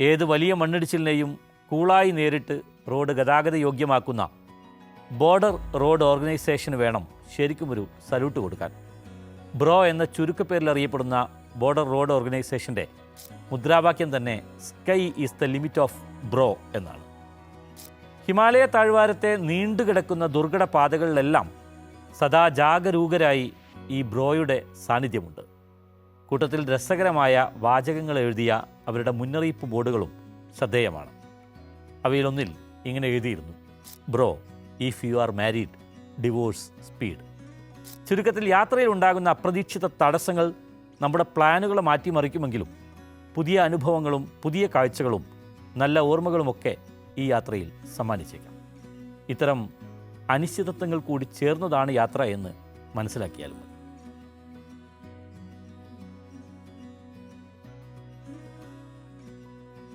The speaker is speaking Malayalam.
ഏത് വലിയ മണ്ണിടിച്ചിലിനെയും കൂളായി നേരിട്ട് റോഡ് ഗതാഗത യോഗ്യമാക്കുന്ന ബോർഡർ റോഡ് ഓർഗനൈസേഷന് വേണം ശരിക്കും ഒരു സല്യൂട്ട് കൊടുക്കാൻ. ബ്രോ എന്ന ചുരുക്കപ്പേരിൽ അറിയപ്പെടുന്ന ബോർഡർ റോഡ് ഓർഗനൈസേഷൻ്റെ മുദ്രാവാക്യം തന്നെ sky is the limit of bro എന്നാണ്. ഹിമാലയ താഴ്വാരത്തെ നീണ്ടുകിടക്കുന്ന ദുർഘട പാതകളിലെല്ലാം സദാ ജാഗരൂകരായി ഈ ബ്രോയുടെ സാന്നിധ്യമുണ്ട്. കൂട്ടത്തിൽ രസകരമായ വാചകങ്ങൾ എഴുതിയ അവരുടെ മുന്നറിയിപ്പ് ബോർഡുകളും ശ്രദ്ധേയമാണ്. അവയിലൊന്നിൽ ഇങ്ങനെ എഴുതിയിരുന്നു: bro, if you are married, divorce speed. ചുരുക്കത്തിൽ യാത്രയിൽ ഉണ്ടാകുന്ന അപ്രതീക്ഷിത തടസ്സങ്ങൾ നമ്മുടെ പ്ലാനുകളെ മാറ്റിമറിക്കുമെങ്കിലും പുതിയ അനുഭവങ്ങളും പുതിയ കാഴ്ചകളും നല്ല ഓർമ്മകളുമൊക്കെ ഈ യാത്രയിൽ സമ്മാനിച്ചേക്കാം. ഇത്തരം അനിശ്ചിതത്വങ്ങൾ കൂടി ചേർന്നതാണ് യാത്ര എന്ന് മനസ്സിലാക്കിയാലും മതി.